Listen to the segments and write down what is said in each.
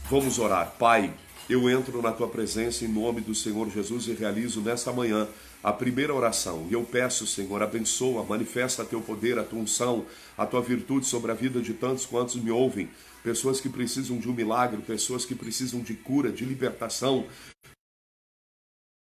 Vamos orar. Pai, eu entro na tua presença em nome do Senhor Jesus e realizo nesta manhã a primeira oração. E eu peço, Senhor, abençoa, manifesta teu poder, a tua unção, a tua virtude sobre a vida de tantos quantos me ouvem. Pessoas que precisam de um milagre, pessoas que precisam de cura, de libertação.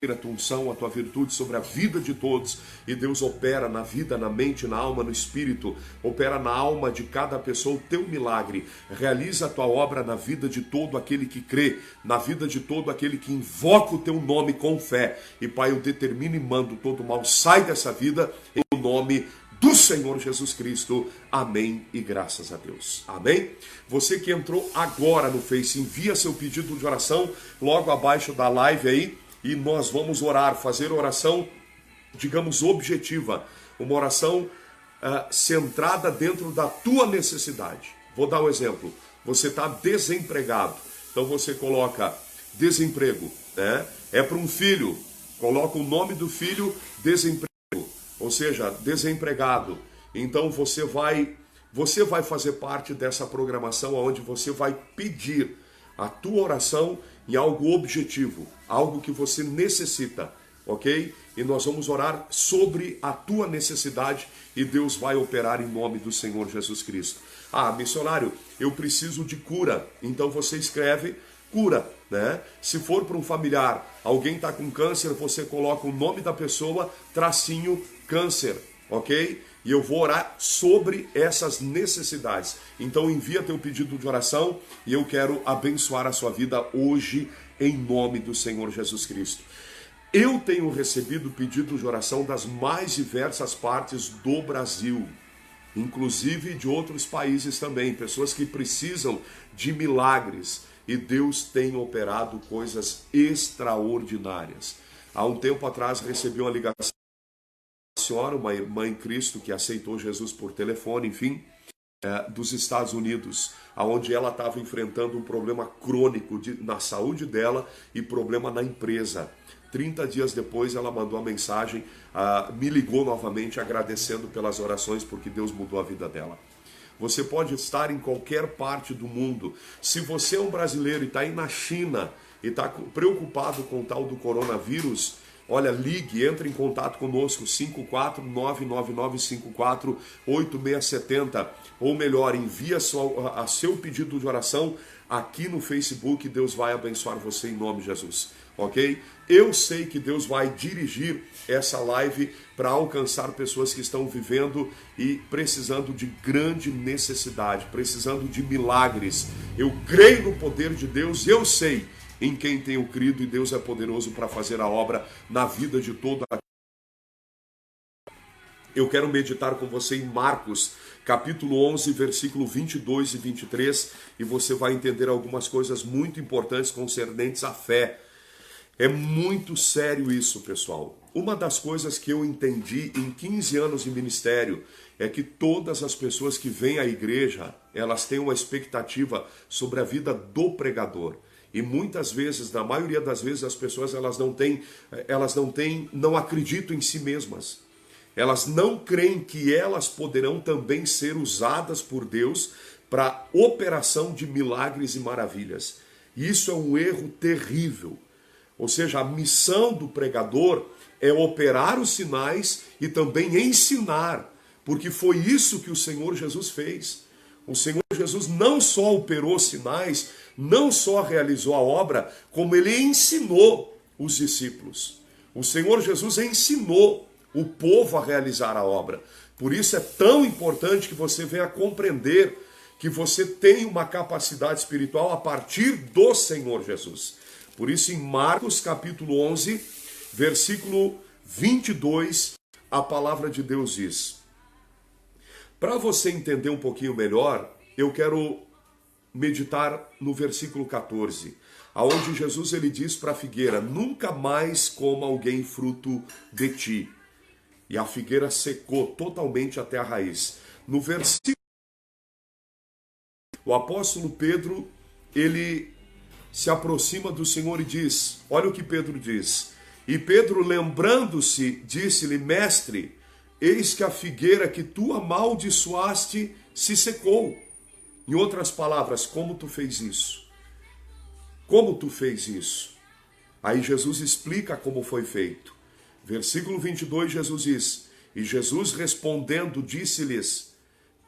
A tua unção, a tua virtude sobre a vida de todos, e Deus opera na vida, na mente, na alma, no espírito, opera na alma de cada pessoa o teu milagre, realiza a tua obra na vida de todo aquele que crê, na vida de todo aquele que invoca o teu nome com fé. E Pai, eu determino e mando todo mal, sai dessa vida em nome do Senhor Jesus Cristo, amém e graças a Deus, amém? Você que entrou agora no Face, envia seu pedido de oração logo abaixo da live aí, e nós vamos orar, fazer oração, digamos, objetiva, uma oração centrada dentro da tua necessidade. Vou dar um exemplo, você está desempregado, então você coloca desemprego, né? É para um filho, coloca o nome do filho, desemprego, ou seja, desempregado. Então você vai fazer parte dessa programação onde você vai pedir a tua oração em algo objetivo, algo que você necessita, ok? E nós vamos orar sobre a tua necessidade e Deus vai operar em nome do Senhor Jesus Cristo. Ah, missionário, eu preciso de cura. Então você escreve cura, né? Se for para um familiar, alguém está com câncer, você coloca o nome da pessoa, tracinho, câncer, ok? E eu vou orar sobre essas necessidades. Então envia teu pedido de oração e eu quero abençoar a sua vida hoje em nome do Senhor Jesus Cristo. Eu tenho recebido pedidos de oração das mais diversas partes do Brasil, inclusive de outros países também, pessoas que precisam de milagres e Deus tem operado coisas extraordinárias. Há um tempo atrás recebi uma ligação, uma irmã em Cristo que aceitou Jesus por telefone, enfim, dos Estados Unidos, onde ela estava enfrentando um problema crônico na saúde dela e problema na empresa. 30 dias depois ela mandou uma mensagem, me ligou novamente agradecendo pelas orações porque Deus mudou a vida dela. Você pode estar em qualquer parte do mundo. Se você é um brasileiro e está aí na China e está preocupado com o tal do coronavírus, olha, ligue, entre em contato conosco, 54999548670, ou melhor, envia seu pedido de oração aqui no Facebook, Deus vai abençoar você em nome de Jesus, ok? Eu sei que Deus vai dirigir essa live para alcançar pessoas que estão vivendo e precisando de grande necessidade, precisando de milagres. Eu creio no poder de Deus, eu sei em quem tenho crido e Deus é poderoso para fazer a obra na vida de todo. Eu quero meditar com você em Marcos, capítulo 11, versículo 22 e 23, e você vai entender algumas coisas muito importantes concernentes à fé. É muito sério isso, pessoal. Uma das coisas que eu entendi em 15 anos de ministério é que todas as pessoas que vêm à igreja, elas têm uma expectativa sobre a vida do pregador. E muitas vezes, na maioria das vezes, as pessoas não acreditam em si mesmas. Elas não creem que elas poderão também ser usadas por Deus para operação de milagres e maravilhas. E isso é um erro terrível. Ou seja, a missão do pregador é operar os sinais e também ensinar, porque foi isso que o Senhor Jesus fez. O Senhor Jesus não só operou sinais, não só realizou a obra, como ele ensinou os discípulos. O Senhor Jesus ensinou o povo a realizar a obra. Por isso é tão importante que você venha compreender que você tem uma capacidade espiritual a partir do Senhor Jesus. Por isso, em Marcos capítulo 11, versículo 22, a palavra de Deus diz: para você entender um pouquinho melhor, eu quero meditar no versículo 14, aonde Jesus ele diz para a figueira: nunca mais coma alguém fruto de ti. E a figueira secou totalmente até a raiz. No versículo, o apóstolo Pedro, ele se aproxima do Senhor e diz, olha o que Pedro diz: e Pedro, lembrando-se, disse-lhe: mestre, eis que a figueira que tu amaldiçoaste se secou. Em outras palavras, como tu fez isso? como tu fez isso? Aí Jesus explica como foi feito. Versículo 22, Jesus diz: e Jesus respondendo disse-lhes: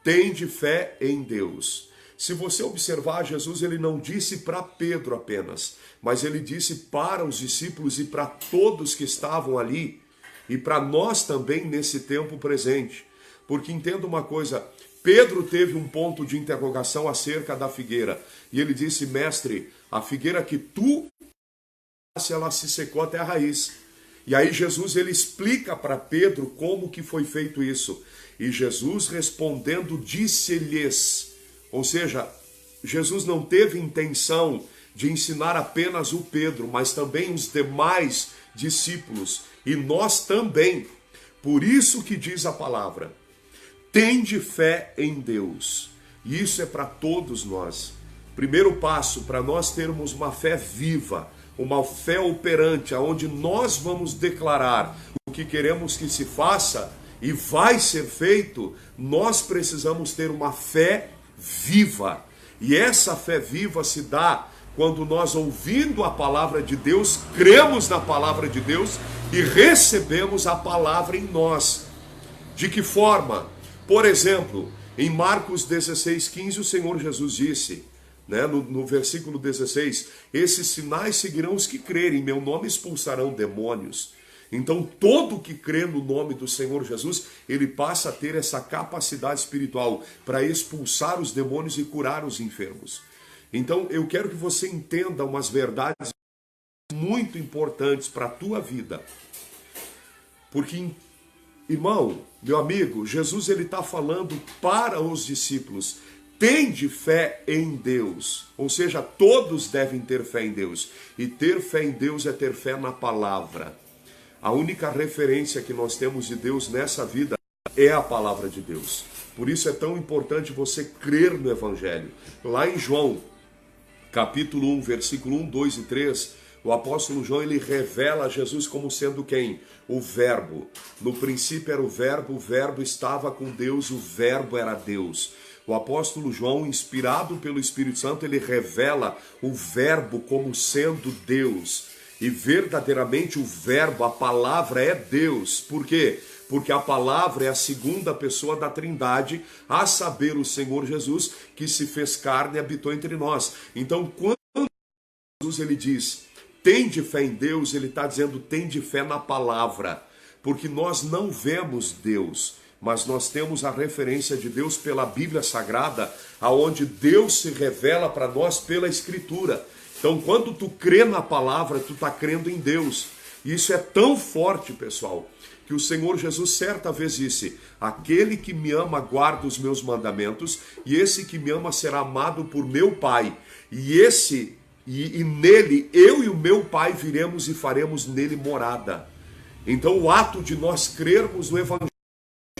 tende fé em Deus. Se você observar, Jesus ele não disse para Pedro apenas, mas ele disse para os discípulos e para todos que estavam ali, e para nós também nesse tempo presente. Porque entenda uma coisa, Pedro teve um ponto de interrogação acerca da figueira, e ele disse: mestre, a figueira que tu ela se secou até a raiz. E aí Jesus ele explica para Pedro como que foi feito isso. E Jesus respondendo disse-lhes, ou seja, Jesus não teve intenção de ensinar apenas o Pedro, mas também os demais discípulos, e nós também. Por isso que diz a palavra: tende fé em Deus. E isso é para todos nós. Primeiro passo para nós termos uma fé viva, uma fé operante, onde nós vamos declarar o que queremos que se faça e vai ser feito. Nós precisamos ter uma fé viva. E essa fé viva se dá quando nós, ouvindo a palavra de Deus, cremos na palavra de Deus e recebemos a palavra em nós. De que forma? Por exemplo, em Marcos 16:15, o Senhor Jesus disse, no versículo 16, esses sinais seguirão os que crerem, em meu nome expulsarão demônios. Então todo que crê no nome do Senhor Jesus, ele passa a ter essa capacidade espiritual para expulsar os demônios e curar os enfermos. Então eu quero que você entenda umas verdades muito importantes para a tua vida. Porque, irmão, meu amigo, Jesus ele está falando para os discípulos: tende fé em Deus. Ou seja, todos devem ter fé em Deus. E ter fé em Deus é ter fé na palavra. A única referência que nós temos de Deus nessa vida é a palavra de Deus. Por isso é tão importante você crer no Evangelho. Lá em João, capítulo 1, versículo 1, 2 e 3, o apóstolo João ele revela Jesus como sendo quem? O Verbo. No princípio era o Verbo estava com Deus, o Verbo era Deus. O apóstolo João, inspirado pelo Espírito Santo, ele revela o Verbo como sendo Deus. E verdadeiramente o Verbo, a palavra é Deus. Por quê? Porque a palavra é a segunda pessoa da Trindade, a saber, o Senhor Jesus, que se fez carne e habitou entre nós. Então, quando Jesus ele diz, tende fé em Deus, ele está dizendo, tende fé na palavra. Porque nós não vemos Deus, mas nós temos a referência de Deus pela Bíblia Sagrada, aonde Deus se revela para nós pela Escritura. Então, quando tu crê na palavra, tu está crendo em Deus. E isso é tão forte, pessoal, que o Senhor Jesus certa vez disse, aquele que me ama guarda os meus mandamentos, e esse que me ama será amado por meu Pai. E nele, eu e o meu Pai viremos e faremos nele morada. Então, o ato de nós crermos no Evangelho,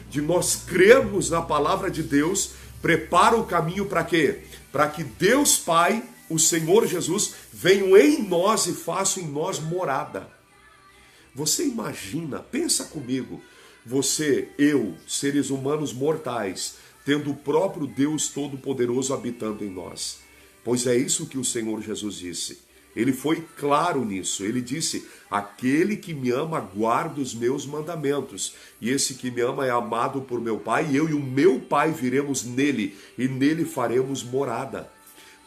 de nós crermos na palavra de Deus, prepara o caminho para quê? Para que Deus Pai, o Senhor Jesus, venham em nós e façam em nós morada. Você imagina, pensa comigo, você, eu, seres humanos mortais, tendo o próprio Deus Todo-Poderoso habitando em nós. Pois é isso que o Senhor Jesus disse. Ele foi claro nisso. Ele disse, aquele que me ama guarda os meus mandamentos. E esse que me ama é amado por meu Pai. E eu e o meu Pai viremos nele. E nele faremos morada.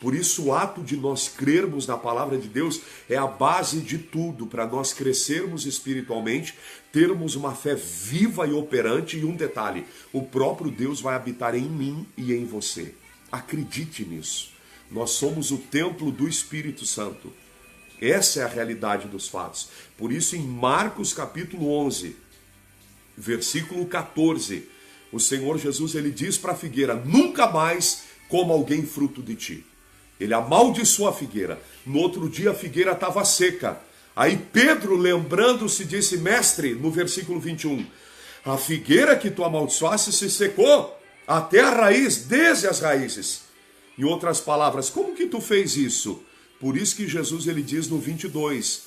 Por isso o ato de nós crermos na palavra de Deus é a base de tudo. Para nós crescermos espiritualmente, termos uma fé viva e operante. E um detalhe, o próprio Deus vai habitar em mim e em você. Acredite nisso. Nós somos o templo do Espírito Santo. Essa é a realidade dos fatos. Por isso, em Marcos capítulo 11, versículo 14, o Senhor Jesus ele diz para a figueira, nunca mais coma alguém fruto de ti. Ele amaldiçoou a figueira. No outro dia a figueira estava seca. Aí Pedro, lembrando-se, disse, mestre, no versículo 21, a figueira que tu amaldiçoaste se secou até a raiz, desde as raízes. Em outras palavras, como que tu fez isso? Por isso que Jesus ele diz no 22,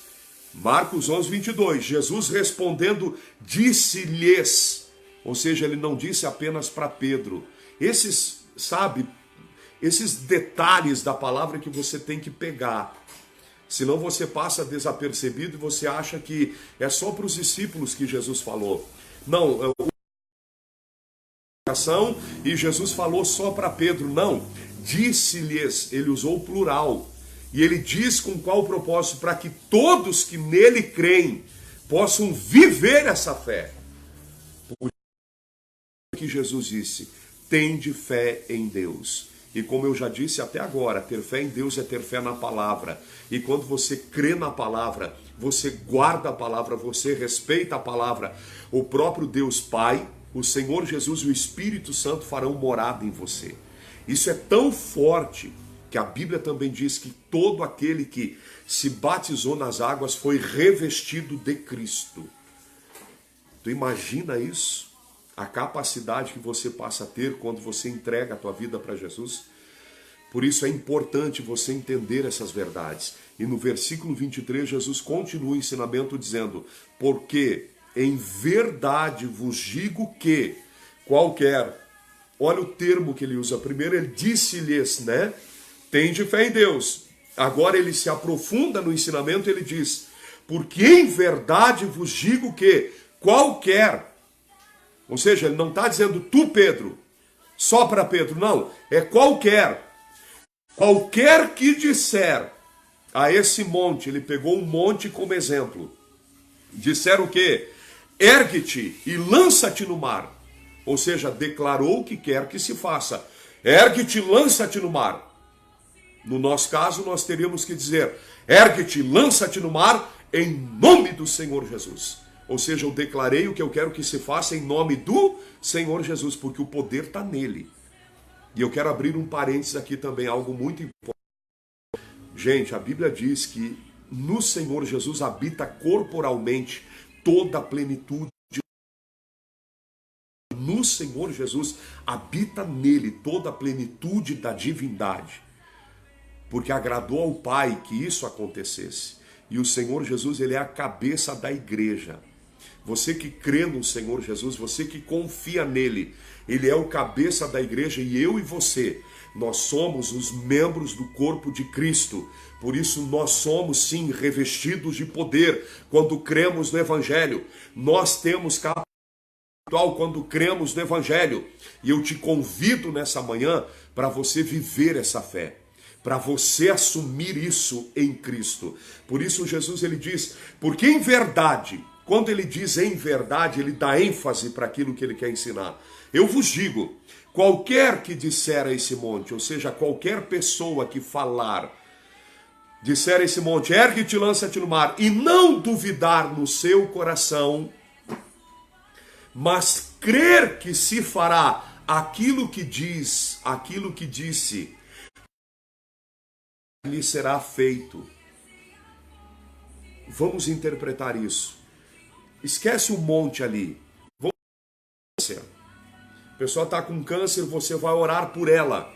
Marcos 11, 22, Jesus respondendo, disse-lhes, ou seja, ele não disse apenas para Pedro. Esses detalhes da palavra que você tem que pegar. Senão você passa desapercebido e você acha que é só para os discípulos que Jesus falou. Não, e Jesus falou só para Pedro. Não, disse-lhes, ele usou o plural. E ele diz com qual propósito? Para que todos que nele creem possam viver essa fé. Por que Jesus disse, tende fé em Deus. E como eu já disse até agora, ter fé em Deus é ter fé na palavra. E quando você crê na palavra, você guarda a palavra, você respeita a palavra, o próprio Deus Pai, o Senhor Jesus e o Espírito Santo farão morada em você. Isso é tão forte que a Bíblia também diz que todo aquele que se batizou nas águas foi revestido de Cristo. Tu imagina isso? A capacidade que você passa a ter quando você entrega a tua vida para Jesus. Por isso é importante você entender essas verdades. E no versículo 23, Jesus continua o ensinamento dizendo, porque em verdade vos digo que qualquer, olha o termo que ele usa, primeiro ele disse-lhes, né? Tende fé em Deus. Agora ele se aprofunda no ensinamento, ele diz, porque em verdade vos digo que qualquer, ou seja, ele não está dizendo tu, Pedro, só para Pedro, não, é qualquer que disser a esse monte, ele pegou um monte como exemplo, disser o quê? Ergue-te e lança-te no mar, ou seja, declarou o que quer que se faça, ergue-te e lança-te no mar. No nosso caso, nós teríamos que dizer, ergue-te, lança-te no mar, em nome do Senhor Jesus. Ou seja, eu declarei o que eu quero que se faça em nome do Senhor Jesus, porque o poder está nele. E eu quero abrir um parênteses aqui também, algo muito importante. Gente, a Bíblia diz que no Senhor Jesus habita corporalmente toda a plenitude. No Senhor Jesus habita nele toda a plenitude da divindade. Porque agradou ao Pai que isso acontecesse. E o Senhor Jesus, ele é a cabeça da igreja. Você que crê no Senhor Jesus, você que confia nele, ele é o cabeça da igreja e eu e você, nós somos os membros do corpo de Cristo. Por isso nós somos sim revestidos de poder quando cremos no Evangelho. Nós temos capacidade quando cremos no Evangelho. E eu te convido nessa manhã para você viver essa fé, para você assumir isso em Cristo. Por isso Jesus ele diz, porque em verdade, quando ele diz em verdade, ele dá ênfase para aquilo que ele quer ensinar. Eu vos digo, qualquer que disser a esse monte, ou seja, qualquer pessoa que falar, disser a esse monte, ergue-te e lança-te no mar, e não duvidar no seu coração, mas crer que se fará aquilo que diz, aquilo que disse, lhe será feito. Vamos interpretar isso. Esquece o monte ali. A pessoa está com câncer, você vai orar por ela.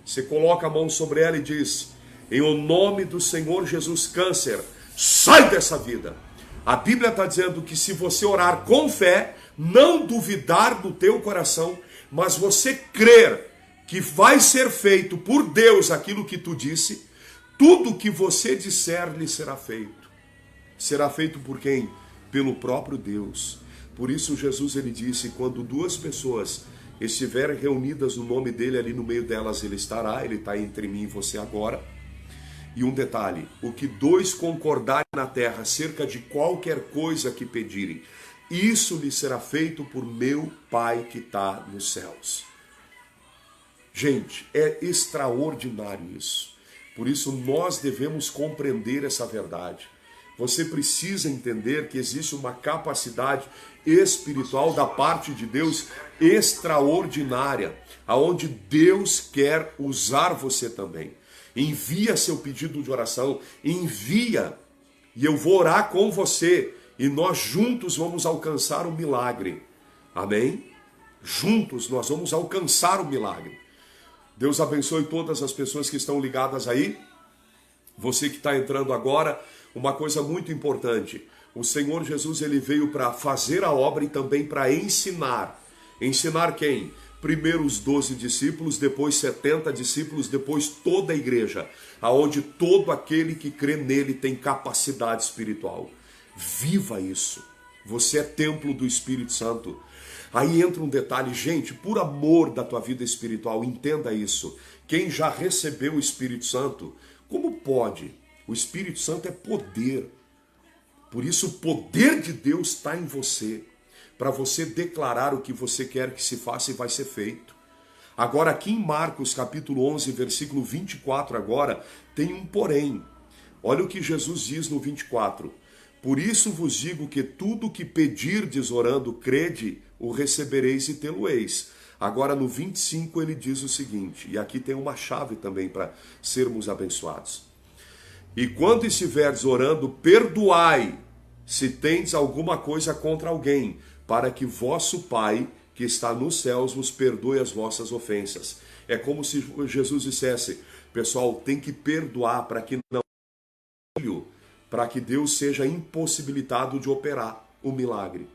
Você coloca a mão sobre ela e diz, em o nome do Senhor Jesus, câncer, sai dessa vida. A Bíblia está dizendo que se você orar com fé, não duvidar do teu coração, mas você crer que vai ser feito por Deus aquilo que tu disse, tudo que você disser lhe será feito. Será feito por quem? Pelo próprio Deus. Por isso Jesus ele disse, quando duas pessoas estiverem reunidas no nome dele, ali no meio delas ele estará, ele está entre mim e você agora. E um detalhe, o que dois concordarem na terra acerca de qualquer coisa que pedirem, isso lhe será feito por meu Pai que está nos céus. Gente, é extraordinário isso. Por isso nós devemos compreender essa verdade. Você precisa entender que existe uma capacidade espiritual da parte de Deus extraordinária, aonde Deus quer usar você também. Envia seu pedido de oração, envia, e eu vou orar com você, e nós juntos vamos alcançar o milagre. Amém? Juntos nós vamos alcançar o milagre. Deus abençoe todas as pessoas que estão ligadas aí. Você que está entrando agora, uma coisa muito importante. O Senhor Jesus ele veio para fazer a obra e também para ensinar. Ensinar quem? primeiro os 12 discípulos, depois 70 discípulos, depois toda a igreja, aonde todo aquele que crê nele tem capacidade espiritual. Viva isso. Você é templo do Espírito Santo. Aí entra um detalhe, gente, por amor da tua vida espiritual, entenda isso. Quem já recebeu o Espírito Santo, como pode? O Espírito Santo é poder. Por isso o poder de Deus está em você, para você declarar o que você quer que se faça e vai ser feito. Agora aqui em Marcos capítulo 11, versículo 24 agora, tem um porém. Olha o que Jesus diz no 24. Por isso vos digo que tudo o que pedirdes orando, crede, o recebereis e tê-lo-eis. Agora no 25 ele diz o seguinte, e aqui tem uma chave também para sermos abençoados. E quando estiveres orando, perdoai, se tendes alguma coisa contra alguém, para que vosso Pai, que está nos céus, vos perdoe as vossas ofensas. É como se Jesus dissesse, pessoal, tem que perdoar para que não, para que Deus seja impossibilitado de operar o milagre.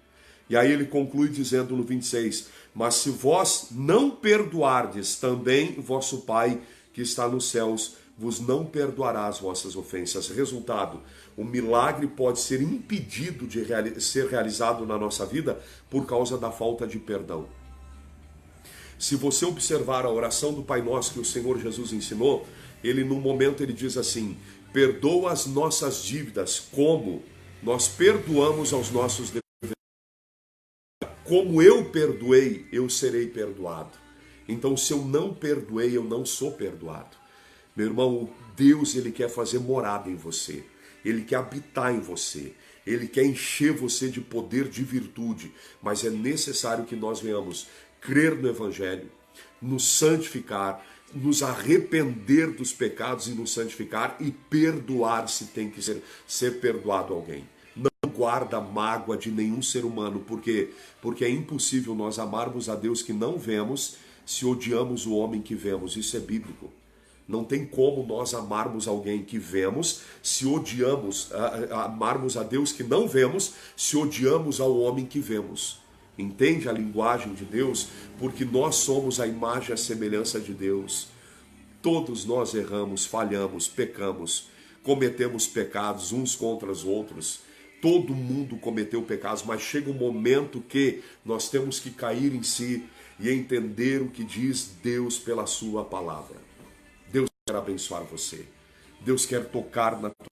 E aí ele conclui dizendo no 26, mas se vós não perdoardes, também vosso Pai, que está nos céus, vos não perdoará as vossas ofensas. Resultado, o milagre pode ser impedido de ser realizado na nossa vida por causa da falta de perdão. Se você observar a oração do Pai Nosso que o Senhor Jesus ensinou, ele num momento ele diz assim, perdoa as nossas dívidas como nós perdoamos aos nossos devedores. Como eu perdoei, eu serei perdoado. Então se eu não perdoei, eu não sou perdoado. Meu irmão, Deus ele quer fazer morada em você, ele quer habitar em você, ele quer encher você de poder, de virtude, mas é necessário que nós venhamos crer no Evangelho, nos santificar, nos arrepender dos pecados e nos santificar e perdoar se tem que ser perdoado alguém. Não guarda mágoa de nenhum ser humano, por quê? Porque é impossível nós amarmos a Deus que não vemos se odiamos o homem que vemos, isso é bíblico. Não tem como nós amarmos alguém que vemos, se odiamos, amarmos a Deus que não vemos, se odiamos ao homem que vemos. Entende a linguagem de Deus? Porque nós somos a imagem e a semelhança de Deus. Todos nós erramos, falhamos, pecamos, cometemos pecados uns contra os outros. Todo mundo cometeu pecados, mas chega um momento que nós temos que cair em si e entender o que diz Deus pela sua palavra. Deus quer abençoar você. Deus quer tocar na tua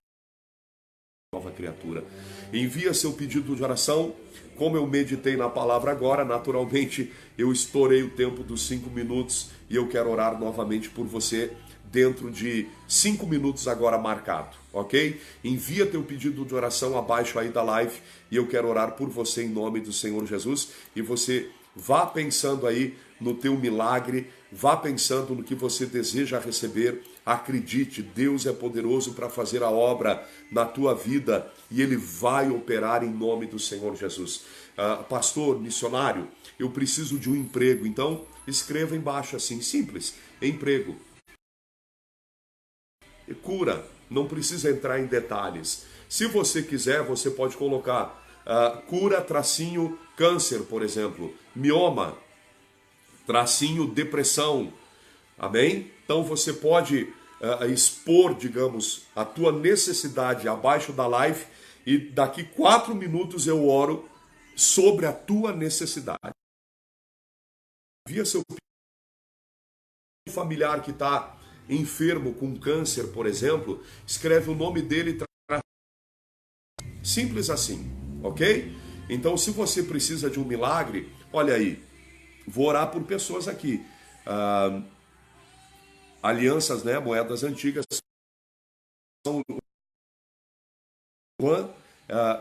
nova criatura. Envia seu pedido de oração. Como eu meditei na palavra agora, naturalmente eu estourei o tempo dos 5 minutos e eu quero orar novamente por você dentro de 5 minutos agora marcado, ok? Envia teu pedido de oração abaixo aí da live e eu quero orar por você em nome do Senhor Jesus e você vá pensando aí no teu milagre, vá pensando no que você deseja receber. Acredite, Deus é poderoso para fazer a obra na tua vida e Ele vai operar em nome do Senhor Jesus. Pastor, missionário, eu preciso de um emprego, então escreva embaixo assim, simples, emprego. Cura, não precisa entrar em detalhes. Se você quiser, você pode colocar cura, tracinho, câncer, por exemplo, mioma, tracinho, depressão, amém? Então você pode expor, digamos, a tua necessidade abaixo da live e daqui 4 minutos eu oro sobre a tua necessidade. Via seu familiar que está enfermo com câncer, por exemplo, escreve o nome dele, simples assim, ok? Então se você precisa de um milagre, olha aí, vou orar por pessoas aqui, alianças, né, moedas antigas, Juan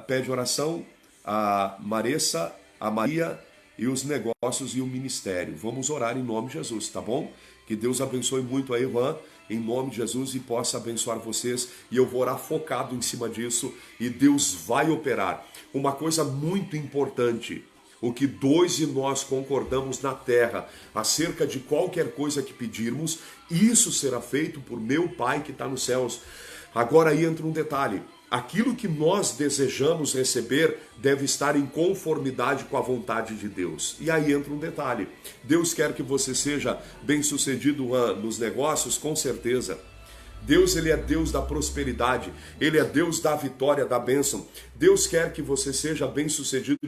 pede oração, a Maressa, a Maria e os negócios e o ministério. Vamos orar em nome de Jesus, tá bom? Que Deus abençoe muito aí, Juan, em nome de Jesus, e possa abençoar vocês. E eu vou orar focado em cima disso e Deus vai operar. Uma coisa muito importante, o que 2 de nós concordamos na terra acerca de qualquer coisa que pedirmos, isso será feito por meu Pai que está nos céus. Agora aí entra um detalhe. aquilo que nós desejamos receber deve estar em conformidade com a vontade de Deus. E aí entra um detalhe. Deus quer que você seja bem-sucedido nos negócios, com certeza. Deus, ele é Deus da prosperidade. Ele é Deus da vitória, da bênção. Deus quer que você seja bem-sucedido.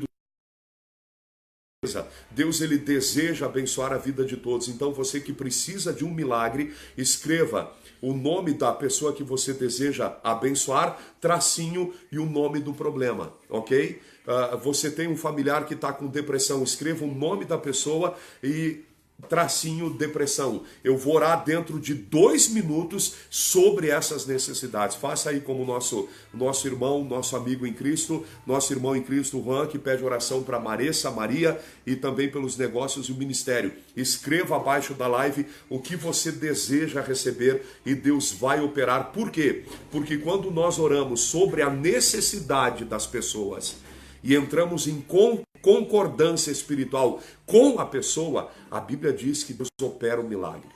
Deus, ele deseja abençoar a vida de todos. Então você que precisa de um milagre, escreva o nome da pessoa que você deseja abençoar, tracinho e o nome do problema, ok? Você tem um familiar que está com depressão, escreva o nome da pessoa e tracinho depressão. Eu vou orar dentro de 2 minutos sobre essas necessidades. Faça aí como nosso irmão, nosso amigo em Cristo, nosso irmão em Cristo, Juan, que pede oração para Maressa, Maria e também pelos negócios e o ministério. Escreva abaixo da live o que você deseja receber e Deus vai operar. Por quê? Porque quando nós oramos sobre a necessidade das pessoas e entramos em concordância espiritual com a pessoa, a Bíblia diz que Deus opera o milagre.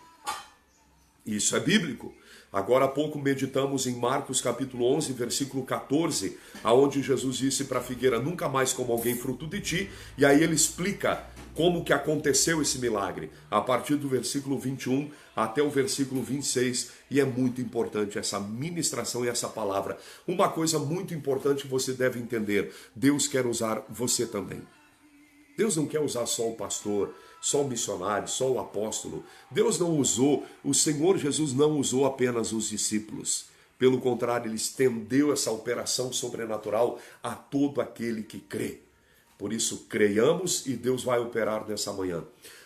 Isso é bíblico. Agora há pouco meditamos em Marcos capítulo 11, versículo 14, aonde Jesus disse para a figueira, nunca mais como alguém fruto de ti, e aí ele explica como que aconteceu esse milagre, a partir do versículo 21 até o versículo 26, e é muito importante essa ministração e essa palavra. Uma coisa muito importante que você deve entender, Deus quer usar você também. Deus não quer usar só o pastor, só o missionário, só o apóstolo. Deus não usou, o Senhor Jesus não usou apenas os discípulos. Pelo contrário, ele estendeu essa operação sobrenatural a todo aquele que crê. Por isso, creiamos e Deus vai operar nessa manhã.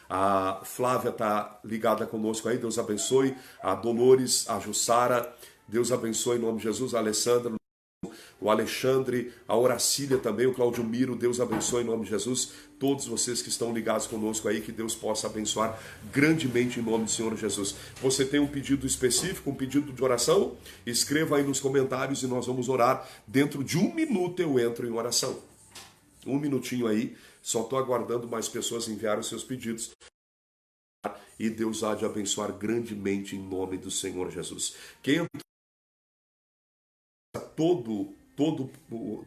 A Flávia está ligada conosco aí, Deus abençoe. A Dolores, a Jussara, Deus abençoe em nome de Jesus. A Alessandra, o Alexandre, a Horacília também, o Claudio Miro, Deus abençoe em nome de Jesus. Todos vocês que estão ligados conosco aí, que Deus possa abençoar grandemente em nome do Senhor Jesus. Você tem um pedido específico, um pedido de oração? Escreva aí nos comentários e nós vamos orar. Dentro de 1 minuto eu entro em oração. 1 minutinho aí, só estou aguardando mais pessoas enviarem os seus pedidos. E Deus há de abençoar grandemente em nome do Senhor Jesus. Quem entrou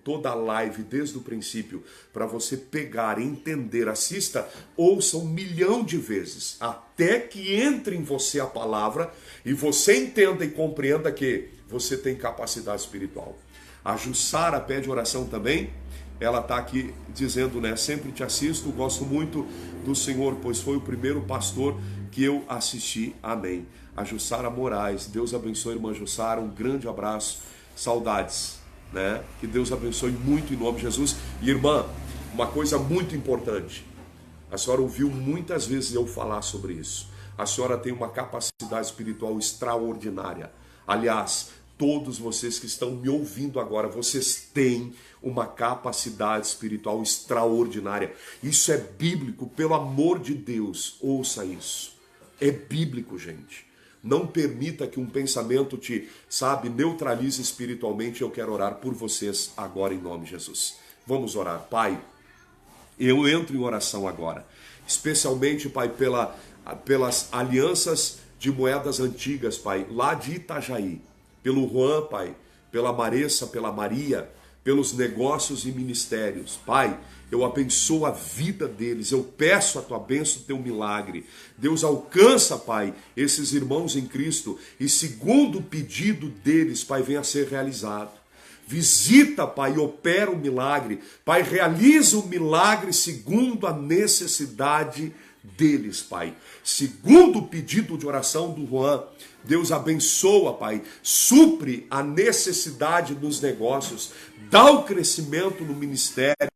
toda a live desde o princípio, para você pegar, entender, assista, ouça 1 milhão de vezes, até que entre em você a palavra e você entenda e compreenda que você tem capacidade espiritual. A Jussara pede oração também. Ela está aqui dizendo, né? Sempre te assisto, gosto muito do Senhor, pois foi o primeiro pastor que eu assisti. Amém. A Jussara Moraes, Deus abençoe, irmã Jussara, um grande abraço, saudades, né? Que Deus abençoe muito em nome de Jesus. E irmã, uma coisa muito importante, a senhora ouviu muitas vezes eu falar sobre isso. A senhora tem uma capacidade espiritual extraordinária. Aliás, todos vocês que estão me ouvindo agora, vocês têm uma capacidade espiritual extraordinária. Isso é bíblico, pelo amor de Deus, ouça isso. É bíblico, gente. Não permita que um pensamento te, neutralize espiritualmente. Eu quero orar por vocês agora em nome de Jesus. Vamos orar. Pai, eu entro em oração agora. Especialmente, Pai, pelas alianças de moedas antigas, Pai, lá de Itajaí. Pelo Juan, Pai, pela Maressa, pela Maria, pelos negócios e ministérios. Pai, eu abençoo a vida deles, eu peço a tua bênção, o teu milagre. Deus alcança, Pai, esses irmãos em Cristo e segundo o pedido deles, Pai, venha a ser realizado. Visita, Pai, e opera o milagre. Pai, realiza o milagre segundo a necessidade deles, Pai. Segundo o pedido de oração do Juan, Deus abençoa, Pai, supre a necessidade dos negócios, dá o crescimento no ministério,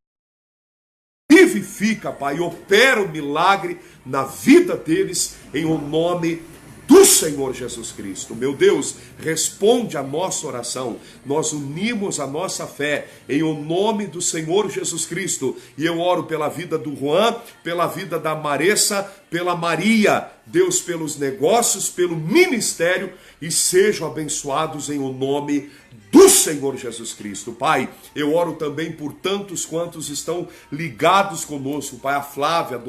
vivifica, Pai, opera o milagre na vida deles, em o nome do Senhor Jesus Cristo. Meu Deus, responde a nossa oração. Nós unimos a nossa fé em o nome do Senhor Jesus Cristo. E eu oro pela vida do Juan, pela vida da Maressa, pela Maria, Deus, pelos negócios, pelo ministério, e sejam abençoados em o nome do Senhor Jesus Cristo. Pai, eu oro também por tantos quantos estão ligados conosco, Pai, a Flávia,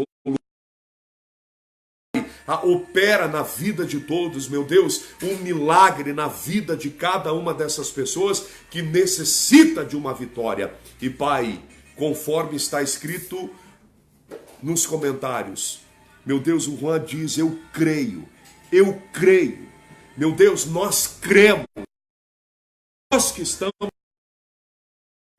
opera na vida de todos, meu Deus, um milagre na vida de cada uma dessas pessoas que necessita de uma vitória. E Pai, conforme está escrito nos comentários, meu Deus, o Juan diz, eu creio, meu Deus, nós cremos, nós que estamos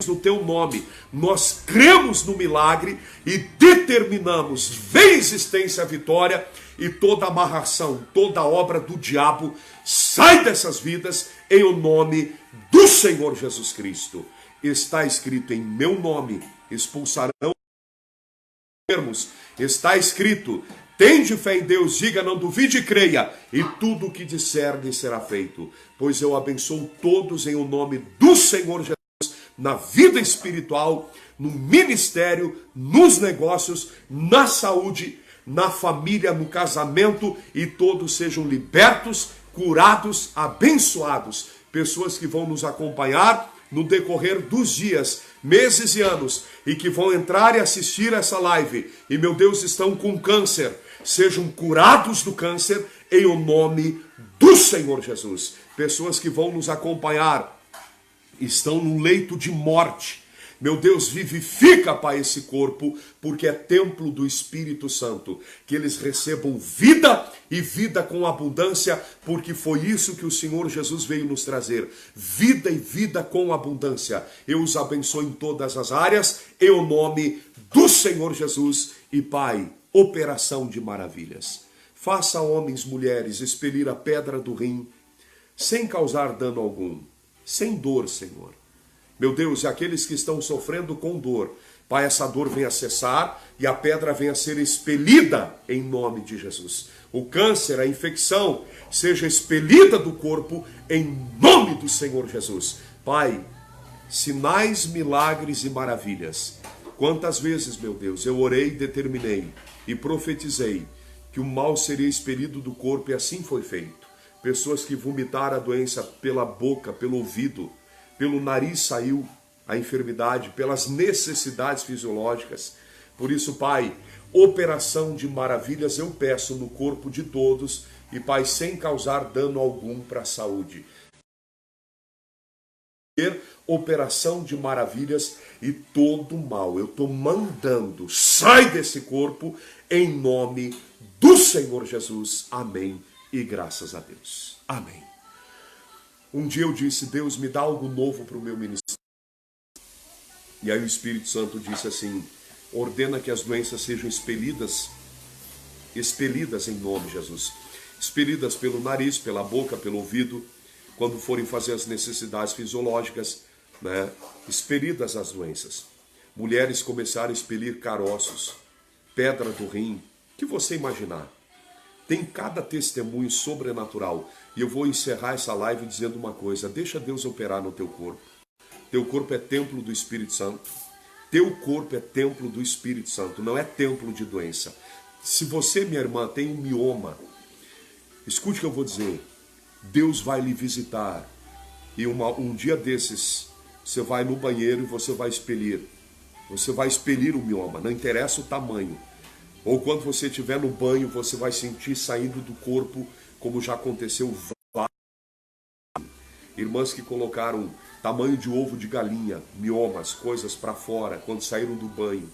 no teu nome, nós cremos no milagre e determinamos, vem existência a vitória e toda amarração, toda obra do diabo sai dessas vidas em o nome do Senhor Jesus Cristo. Está escrito, em meu nome expulsarão enfermos, está escrito, tende fé em Deus, diga, não duvide e creia, e tudo o que disser lhe será feito, pois eu abençoo todos em o nome do Senhor Jesus, na vida espiritual, no ministério, nos negócios, na saúde, na família, no casamento, e todos sejam libertos, curados, abençoados. Pessoas que vão nos acompanhar no decorrer dos dias, meses e anos, e que vão entrar e assistir essa live, e meu Deus, estão com câncer, sejam curados do câncer em o nome do Senhor Jesus. Pessoas que vão nos acompanhar estão no leito de morte. Meu Deus, vivifica, Pai, esse corpo, porque é templo do Espírito Santo. Que eles recebam vida e vida com abundância, porque foi isso que o Senhor Jesus veio nos trazer. Vida e vida com abundância. Eu os abençoo em todas as áreas, em o nome do Senhor Jesus. E Pai, operação de maravilhas. Faça homens, mulheres, expelir a pedra do rim, sem causar dano algum. Sem dor, Senhor. Meu Deus, e aqueles que estão sofrendo com dor, Pai, essa dor venha cessar e a pedra venha ser expelida em nome de Jesus. O câncer, a infecção, seja expelida do corpo em nome do Senhor Jesus. Pai, sinais, milagres e maravilhas. Quantas vezes, meu Deus, eu orei, determinei e profetizei que o mal seria expelido do corpo e assim foi feito. Pessoas que vomitaram a doença pela boca, pelo ouvido, pelo nariz saiu a enfermidade, pelas necessidades fisiológicas. Por isso, Pai, operação de maravilhas eu peço no corpo de todos e, Pai, sem causar dano algum para a saúde. Operação de maravilhas e todo mal eu estou mandando, sai desse corpo em nome do Senhor Jesus. Amém. E graças a Deus. Amém. Um dia eu disse, Deus, me dá algo novo para o meu ministério. E aí o Espírito Santo disse assim, ordena que as doenças sejam expelidas em nome de Jesus. Expelidas pelo nariz, pela boca, pelo ouvido, quando forem fazer as necessidades fisiológicas, né? Expelidas as doenças. Mulheres começaram a expelir caroços, pedra do rim, que você imaginar. Tem cada testemunho sobrenatural. E eu vou encerrar essa live dizendo uma coisa. Deixa Deus operar no teu corpo. Teu corpo é templo do Espírito Santo. Teu corpo é templo do Espírito Santo. Não é templo de doença. Se você, minha irmã, tem um mioma, escute o que eu vou dizer. Deus vai lhe visitar. E um dia desses, você vai no banheiro e você vai expelir. Você vai expelir o mioma. Não interessa o tamanho. Ou quando você estiver no banho, você vai sentir saindo do corpo, como já aconteceu. Irmãs que colocaram tamanho de ovo de galinha, miomas, coisas para fora, quando saíram do banho.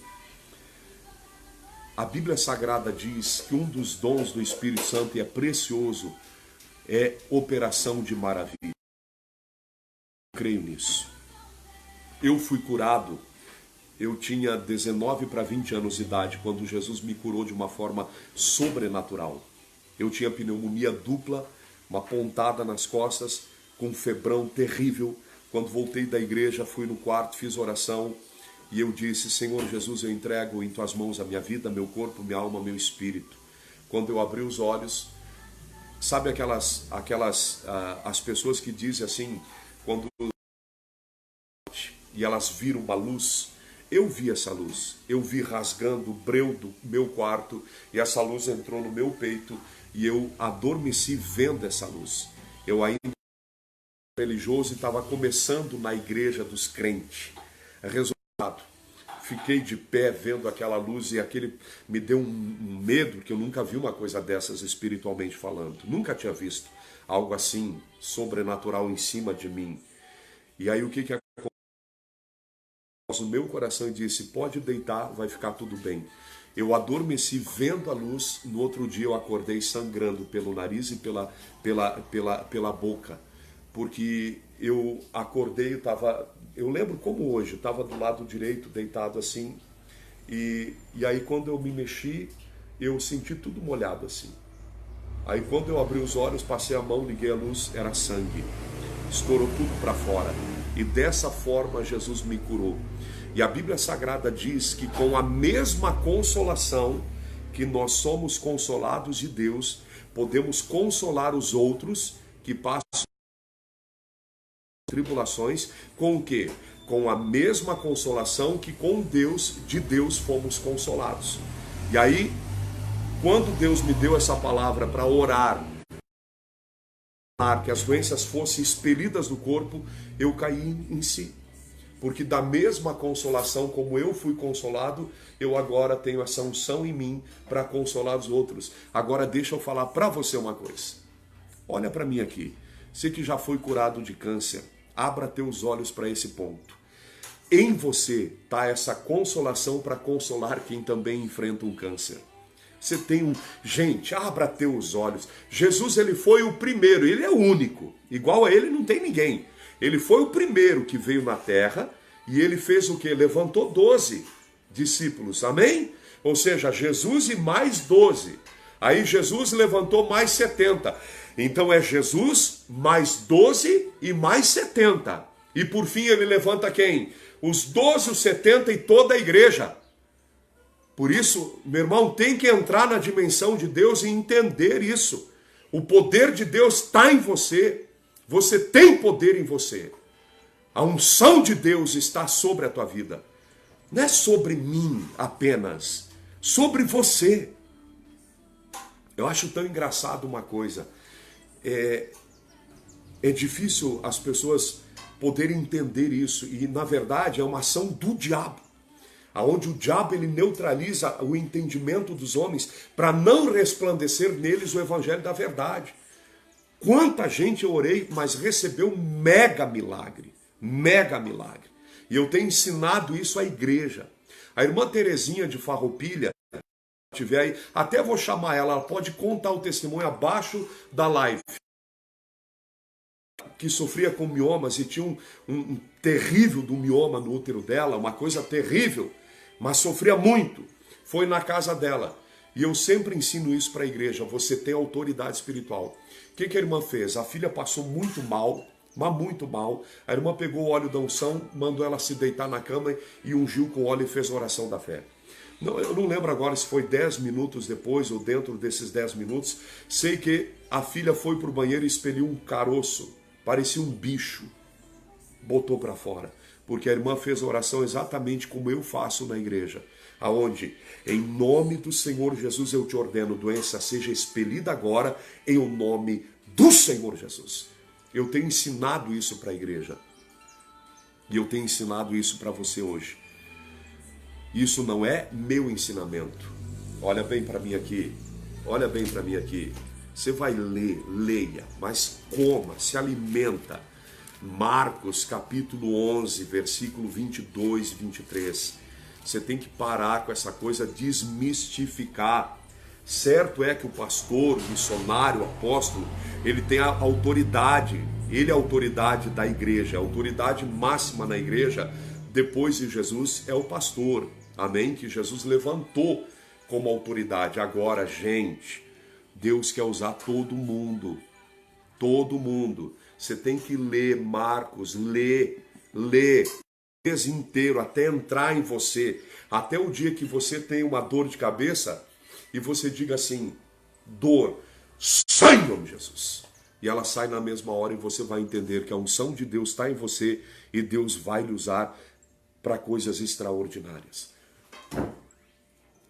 A Bíblia Sagrada diz que um dos dons do Espírito Santo, e é precioso, é operação de maravilha. Eu creio nisso. Eu fui curado. Eu tinha 19 para 20 anos de idade, quando Jesus me curou de uma forma sobrenatural. Eu tinha pneumonia dupla, uma pontada nas costas, com um febrão terrível. Quando voltei da igreja, fui no quarto, fiz oração, e eu disse, Senhor Jesus, eu entrego em tuas mãos a minha vida, meu corpo, minha alma, meu espírito. Quando eu abri os olhos, sabe as pessoas que dizem assim, quando e elas viram uma luz. Eu vi essa luz, eu vi rasgando o breu do meu quarto e essa luz entrou no meu peito e eu adormeci vendo essa luz. Eu ainda era religioso e estava começando na igreja dos crentes. Resultado, fiquei de pé vendo aquela luz e aquele me deu um medo, que eu nunca vi uma coisa dessas espiritualmente falando. Nunca tinha visto algo assim sobrenatural em cima de mim. E aí o que aconteceu no meu coração e disse: pode deitar, vai ficar tudo bem. Eu adormeci vendo a luz, no outro dia eu acordei sangrando pelo nariz e pela boca, porque eu acordei, eu lembro como hoje, estava do lado direito, deitado assim, e aí quando eu me mexi, eu senti tudo molhado assim. Aí quando eu abri os olhos, passei a mão, liguei a luz, era sangue, estourou tudo para fora, e dessa forma Jesus me curou. E a Bíblia Sagrada diz que com a mesma consolação que nós somos consolados de Deus, podemos consolar os outros que passam tribulações, com o quê? Com a mesma consolação que com Deus, de Deus fomos consolados. E aí, quando Deus me deu essa palavra para orar, que as doenças fossem expelidas do corpo, eu caí em si. Porque da mesma consolação como eu fui consolado, eu agora tenho essa unção em mim para consolar os outros. Agora deixa eu falar para você uma coisa. Olha para mim aqui. Você que já foi curado de câncer, abra teus olhos para esse ponto. Em você está essa consolação para consolar quem também enfrenta um câncer. Você tem Gente, abra teus olhos. Jesus, ele foi o primeiro, ele é o único. Igual a ele não tem ninguém. Ele foi o primeiro que veio na terra e ele fez o quê? Levantou 12 discípulos, amém? Ou seja, Jesus e mais 12. Aí Jesus levantou mais 70. Então é Jesus mais 12 e mais 70. E por fim ele levanta quem? Os 12, os 70 e toda a igreja. Por isso, meu irmão, tem que entrar na dimensão de Deus e entender isso. O poder de Deus está em você. Você tem poder em você. A unção de Deus está sobre a tua vida. Não é sobre mim apenas, sobre você. Eu acho tão engraçado uma coisa. É difícil as pessoas poderem entender isso. E na verdade é uma ação do diabo. Onde o diabo ele neutraliza o entendimento dos homens para não resplandecer neles o evangelho da verdade. Quanta gente eu orei, mas recebeu mega milagre. Mega milagre. E eu tenho ensinado isso à igreja. A irmã Terezinha de Farroupilha, tiver aí, até vou chamar ela pode contar o testemunho abaixo da live. Que sofria com miomas e tinha um terrível do mioma no útero dela, uma coisa terrível, mas sofria muito. Foi na casa dela. E eu sempre ensino isso para a igreja. Você tem autoridade espiritual. O que a irmã fez? A filha passou muito mal, mas muito mal. A irmã pegou o óleo da unção, mandou ela se deitar na cama e ungiu com óleo e fez a oração da fé. Não, eu não lembro agora se foi 10 minutos depois ou dentro desses 10 minutos. Sei que a filha foi para o banheiro e expeliu um caroço. Parecia um bicho. Botou para fora. Porque a irmã fez a oração exatamente como eu faço na igreja. Aonde, em nome do Senhor Jesus, eu te ordeno, doença seja expelida agora, em o nome do Senhor Jesus. Eu tenho ensinado isso para a igreja. E eu tenho ensinado isso para você hoje. Isso não é meu ensinamento. Olha bem para mim aqui. Olha bem para mim aqui. Você vai ler, leia, mas coma, se alimenta. Marcos capítulo 11, versículo 22 e 23. Você tem que parar com essa coisa, desmistificar. Certo é que o pastor, o missionário, o apóstolo, ele tem a autoridade. Ele é a autoridade da igreja, a autoridade máxima na igreja, depois de Jesus, é o pastor. Amém? Que Jesus levantou como autoridade. Agora, gente, Deus quer usar todo mundo. Todo mundo. Você tem que ler Marcos, ler o mês inteiro, até entrar em você. Até o dia que você tem uma dor de cabeça e você diga assim, dor, sai em nome de Jesus. E ela sai na mesma hora e você vai entender que a unção de Deus está em você e Deus vai lhe usar para coisas extraordinárias.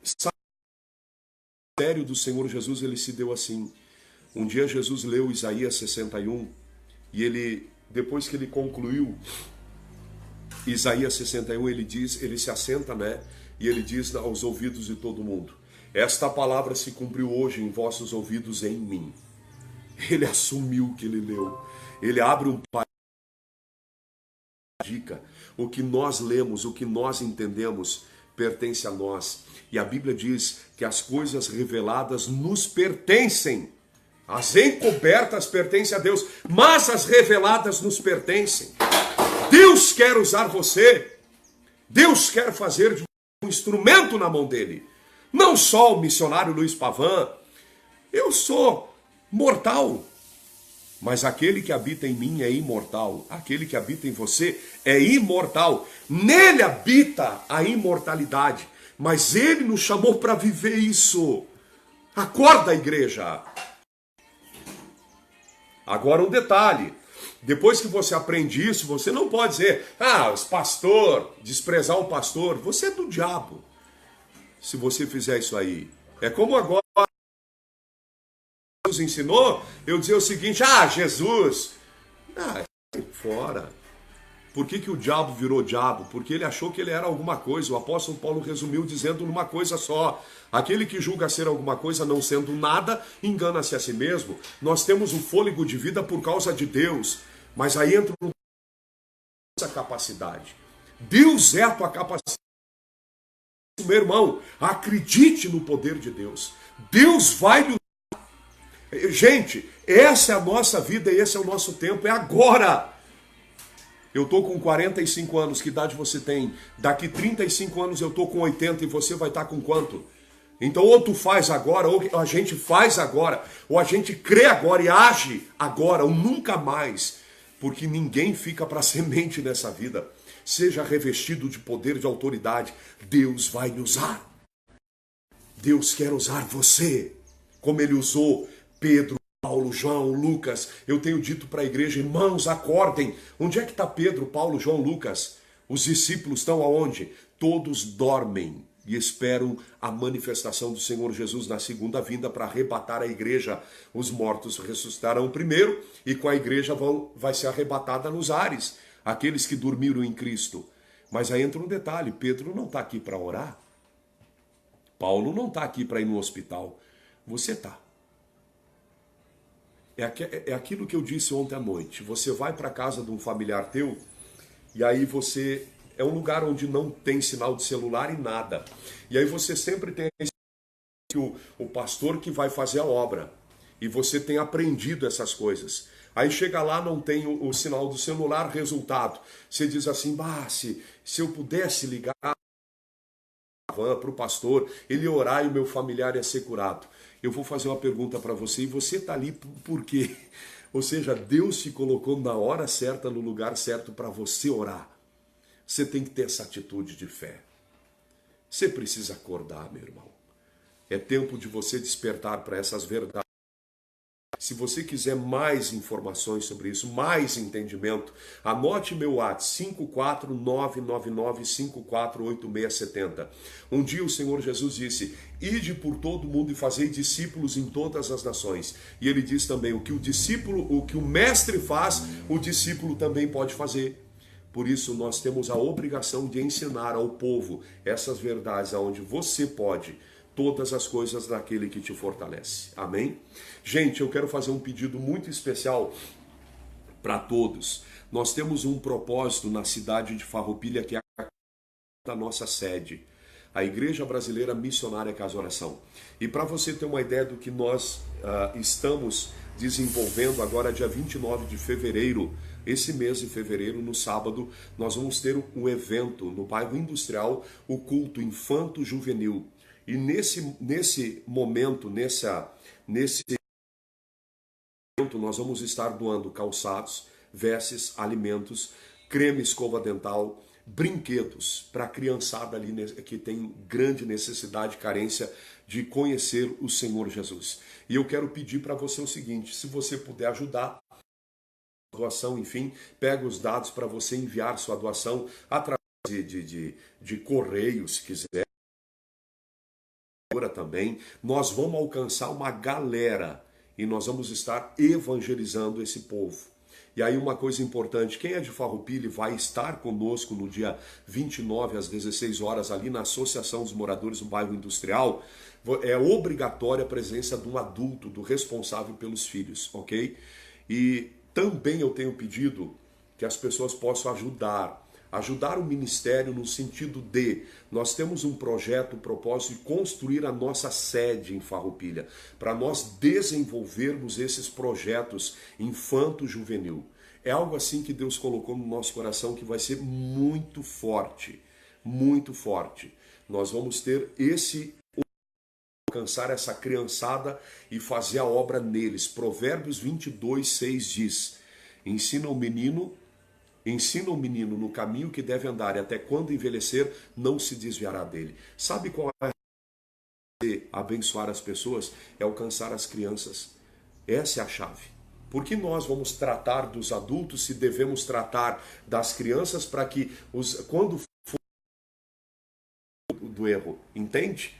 Sabe, o mistério do Senhor Jesus, ele se deu assim. Um dia Jesus leu Isaías 61 e ele, depois que ele concluiu Isaías 61, ele diz, ele se assenta, né? E ele diz aos ouvidos de todo mundo: esta palavra se cumpriu hoje em vossos ouvidos em mim. Ele assumiu o que ele leu. Ele abre um dica. O que nós lemos, o que nós entendemos, pertence a nós. E a Bíblia diz que as coisas reveladas nos pertencem. As encobertas pertencem a Deus, mas as reveladas nos pertencem. Deus quer usar você. Deus quer fazer de um instrumento na mão dele. Não só o missionário Luiz Pavan. Eu sou mortal. Mas aquele que habita em mim é imortal. Aquele que habita em você é imortal. Nele habita a imortalidade. Mas ele nos chamou para viver isso. Acorda, igreja. Agora um detalhe. Depois que você aprende isso, você não pode dizer: ah, os pastor, desprezar o pastor. Você é do diabo. Se você fizer isso aí. É como agora Jesus ensinou, eu dizer o seguinte: ah, Jesus, sai fora. Por que o diabo virou diabo? Porque ele achou que ele era alguma coisa. O apóstolo Paulo resumiu dizendo numa coisa só: aquele que julga ser alguma coisa não sendo nada, engana-se a si mesmo. Nós temos o fôlego de vida por causa de Deus, mas aí entra essa capacidade. Deus é a tua capacidade. Meu irmão, acredite no poder de Deus. Deus vai lhe... Gente, essa é a nossa vida e esse é o nosso tempo, é agora. Eu estou com 45 anos, que idade você tem? Daqui 35 anos eu estou com 80 e você vai estar com quanto? Então ou tu faz agora, ou a gente faz agora, ou a gente crê agora e age agora, ou nunca mais. Porque ninguém fica para semente nessa vida. Seja revestido de poder, de autoridade. Deus vai lhe usar. Deus quer usar você, como Ele usou Pedro, Paulo, João, Lucas. Eu tenho dito para a igreja: irmãos, acordem. Onde é que está Pedro, Paulo, João, Lucas? Os discípulos estão aonde? Todos dormem e esperam a manifestação do Senhor Jesus na segunda vinda para arrebatar a igreja. Os mortos ressuscitarão primeiro e com a igreja vai ser arrebatada nos ares, aqueles que dormiram em Cristo. Mas aí entra um detalhe: Pedro não está aqui para orar. Paulo não está aqui para ir no hospital. Você está. É aquilo que eu disse ontem à noite. Você vai para a casa de um familiar teu e aí você... É um lugar onde não tem sinal de celular e nada. E aí você sempre tem o pastor que vai fazer a obra. E você tem aprendido essas coisas. Aí chega lá, não tem o sinal do celular, resultado. Você diz assim: se eu pudesse ligar para o pastor, ele orar e o meu familiar ia ser curado. Eu vou fazer uma pergunta para você, e você está ali por quê? Ou seja, Deus te colocou na hora certa, no lugar certo para você orar. Você tem que ter essa atitude de fé. Você precisa acordar, meu irmão. É tempo de você despertar para essas verdades. Se você quiser mais informações sobre isso, mais entendimento, anote meu WhatsApp, 54999548670. Um dia o Senhor Jesus disse: ide por todo mundo e fazei discípulos em todas as nações. E ele diz também: o que o mestre faz, o discípulo também pode fazer. Por isso nós temos a obrigação de ensinar ao povo essas verdades, aonde você pode todas as coisas naquele que te fortalece. Amém? Gente, eu quero fazer um pedido muito especial para todos. Nós temos um propósito na cidade de Farroupilha, que é a nossa sede, a Igreja Brasileira Missionária Casa Oração. E para você ter uma ideia do que nós estamos desenvolvendo agora, dia 29 de fevereiro, esse mês de fevereiro, no sábado, nós vamos ter um evento no bairro Industrial, o culto infanto-juvenil. E nesse momento, nesse momento, nós vamos estar doando calçados, vestes, alimentos, creme, escova dental, brinquedos para a criançada ali que tem grande necessidade, carência de conhecer o Senhor Jesus. E eu quero pedir para você o seguinte: se você puder ajudar, doação, enfim, pega os dados para você enviar sua doação através de correio, se quiser. Também, nós vamos alcançar uma galera e nós vamos estar evangelizando esse povo. E aí uma coisa importante, quem é de Farroupilha vai estar conosco no dia 29 às 16 horas ali na Associação dos Moradores do Bairro Industrial, é obrigatória a presença de um adulto, do responsável pelos filhos, ok? E também eu tenho pedido que as pessoas possam ajudar o ministério no sentido de, nós temos um projeto, um propósito de construir a nossa sede em Farroupilha, para nós desenvolvermos esses projetos infanto-juvenil. É algo assim que Deus colocou no nosso coração que vai ser muito forte, muito forte. Nós vamos ter alcançar essa criançada e fazer a obra neles. Provérbios 22:6 diz, ensina o menino no caminho que deve andar, e até quando envelhecer, não se desviará dele. Sabe qual é abençoar as pessoas? É alcançar as crianças. Essa é a chave. Por que nós vamos tratar dos adultos se devemos tratar das crianças para que, quando for do erro, entende?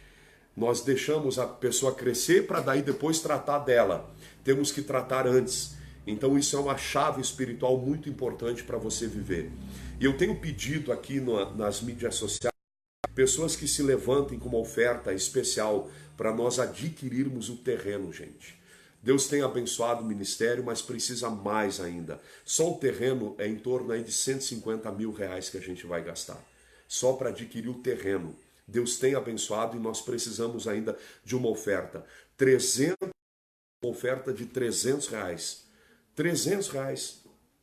Nós deixamos a pessoa crescer para daí depois tratar dela. Temos que tratar antes. Então isso é uma chave espiritual muito importante para você viver. E eu tenho pedido aqui nas mídias sociais, pessoas que se levantem com uma oferta especial para nós adquirirmos o terreno, gente. Deus tem abençoado o ministério, mas precisa mais ainda. Só o terreno é em torno aí de 150 mil reais que a gente vai gastar. Só para adquirir o terreno. Deus tem abençoado e nós precisamos ainda de uma oferta. Uma oferta de 300 reais. 300 reais.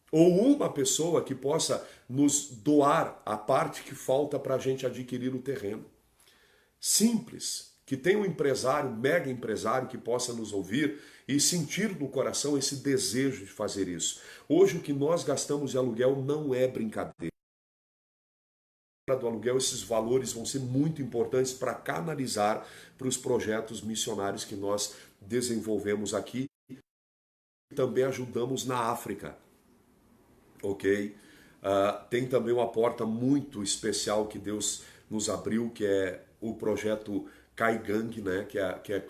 Ou uma pessoa que possa nos doar a parte que falta para a gente adquirir o terreno. Simples. Que tenha um empresário, um mega empresário que possa nos ouvir e sentir no coração esse desejo de fazer isso. Hoje o que nós gastamos de aluguel não é brincadeira. Do aluguel, esses valores vão ser muito importantes para canalizar para os projetos missionários que nós desenvolvemos aqui. Também ajudamos na África, ok? Tem também uma porta muito especial que Deus nos abriu, que é o projeto Kaigang, né? que é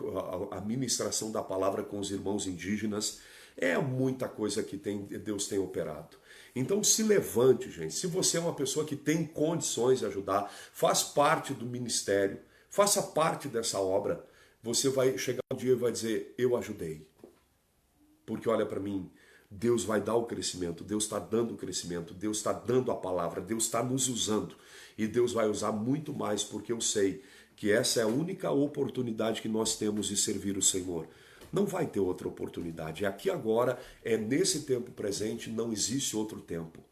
a ministração da palavra com os irmãos indígenas. É muita coisa que Deus tem operado. Então se levante, gente. Se você é uma pessoa que tem condições de ajudar, faz parte do ministério, faça parte dessa obra, você vai chegar um dia e vai dizer, eu ajudei. Porque olha para mim, Deus vai dar o crescimento, Deus está dando o crescimento, Deus está dando a palavra, Deus está nos usando. E Deus vai usar muito mais, porque eu sei que essa é a única oportunidade que nós temos de servir o Senhor. Não vai ter outra oportunidade. Aqui agora, é nesse tempo presente, não existe outro tempo.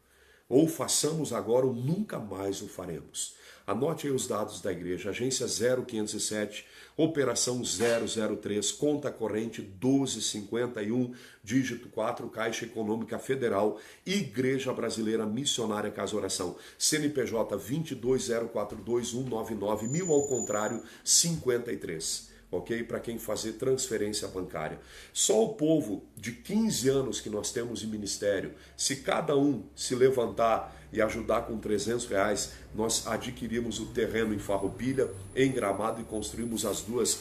Ou façamos agora ou nunca mais o faremos. Anote aí os dados da igreja. Agência 0507, operação 003, conta corrente 1251, dígito 4, Caixa Econômica Federal, Igreja Brasileira Missionária Casa Oração. CNPJ 220422199, 1000 ao contrário, 53. Ok? Para quem fazer transferência bancária. Só o povo de 15 anos que nós temos em ministério, se cada um se levantar e ajudar com 300 reais, nós adquirimos o terreno em Farroupilha, em Gramado, e construímos as duas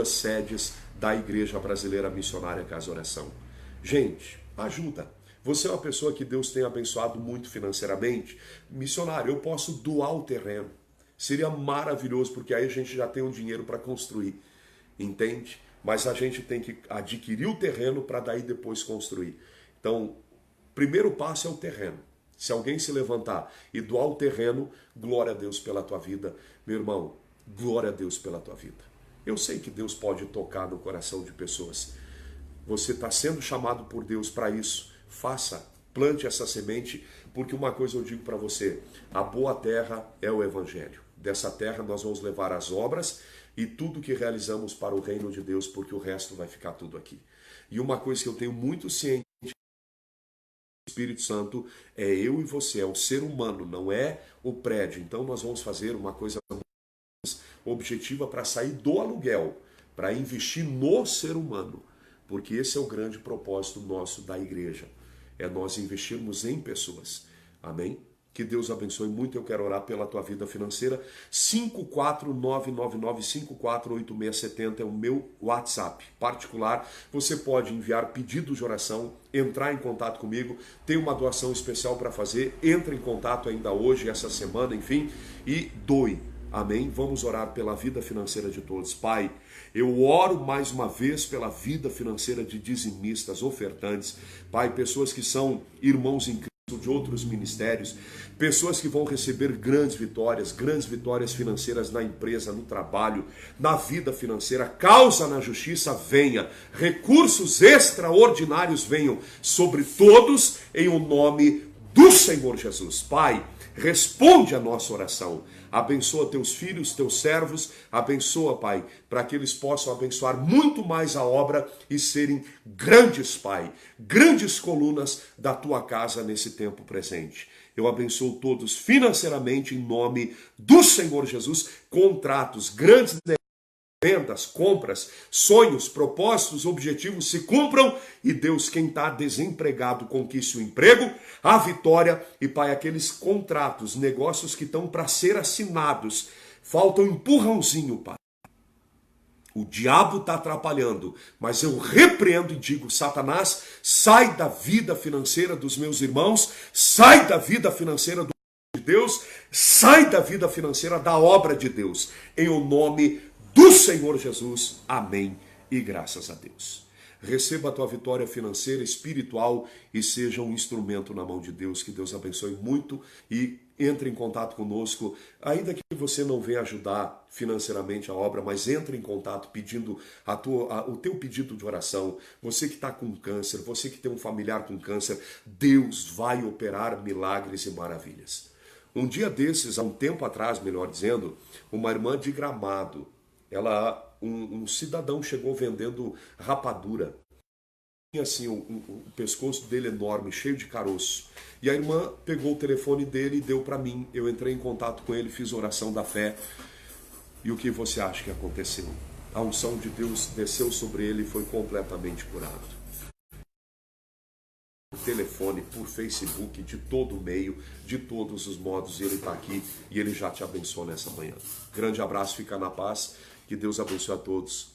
sedes da Igreja Brasileira Missionária Casa Oração. Gente, ajuda. Você é uma pessoa que Deus tem abençoado muito financeiramente. Missionário, eu posso doar o terreno. Seria maravilhoso, porque aí a gente já tem um dinheiro para construir. Entende? Mas a gente tem que adquirir o terreno para daí depois construir. Então, primeiro passo é o terreno. Se alguém se levantar e doar o terreno, glória a Deus pela tua vida. Meu irmão, glória a Deus pela tua vida. Eu sei que Deus pode tocar no coração de pessoas. Você está sendo chamado por Deus para isso. Faça, plante essa semente, porque uma coisa eu digo para você, a boa terra é o Evangelho. Dessa terra nós vamos levar as obras e tudo que realizamos para o reino de Deus, porque o resto vai ficar tudo aqui. E uma coisa que eu tenho muito ciente do Espírito Santo é eu e você, é o ser humano, não é o prédio. Então nós vamos fazer uma coisa objetiva para sair do aluguel, para investir no ser humano, porque esse é o grande propósito nosso da igreja, é nós investirmos em pessoas. Amém? Que Deus abençoe muito. Eu quero orar pela tua vida financeira. 54999548670 é o meu WhatsApp particular. Você pode enviar pedidos de oração, entrar em contato comigo. Tem uma doação especial para fazer. Entre em contato ainda hoje, essa semana, enfim, e doe. Amém? Vamos orar pela vida financeira de todos. Pai, eu oro mais uma vez pela vida financeira de dizimistas, ofertantes. Pai, pessoas que são irmãos em Cristo de outros ministérios, pessoas que vão receber grandes vitórias financeiras na empresa, no trabalho, na vida financeira. Causa na justiça venha, recursos extraordinários venham sobre todos em o nome do Senhor Jesus. Pai, responde a nossa oração. Abençoa teus filhos, teus servos, abençoa, Pai, para que eles possam abençoar muito mais a obra e serem grandes, Pai, grandes colunas da tua casa nesse tempo presente. Eu abençoo todos financeiramente em nome do Senhor Jesus, contratos, grandes vendas, compras, sonhos, propósitos, objetivos se cumpram e Deus, quem está desempregado, conquiste o emprego, a vitória e, Pai, aqueles contratos, negócios que estão para ser assinados, falta um empurrãozinho, Pai. O diabo está atrapalhando, mas eu repreendo e digo, Satanás, sai da vida financeira dos meus irmãos, sai da vida financeira de Deus, sai da vida financeira da obra de Deus, em o nome do Senhor Jesus, amém e graças a Deus. Receba a tua vitória financeira, espiritual e seja um instrumento na mão de Deus. Que Deus abençoe muito e entre em contato conosco, ainda que você não venha ajudar financeiramente a obra, mas entre em contato pedindo o teu pedido de oração. Você que está com câncer, você que tem um familiar com câncer, Deus vai operar milagres e maravilhas. Um dia desses, há um tempo atrás, melhor dizendo, uma irmã de Gramado, um cidadão chegou vendendo rapadura. Tinha assim o pescoço dele enorme, cheio de caroço. E a irmã pegou o telefone dele e deu para mim. Eu entrei em contato com ele, fiz oração da fé. E o que você acha que aconteceu? A unção de Deus desceu sobre ele e foi completamente curado. Por telefone, por Facebook, de todo o meio, de todos os modos, ele está aqui e ele já te abençoa nessa manhã. Grande abraço, fica na paz. Que Deus abençoe a todos.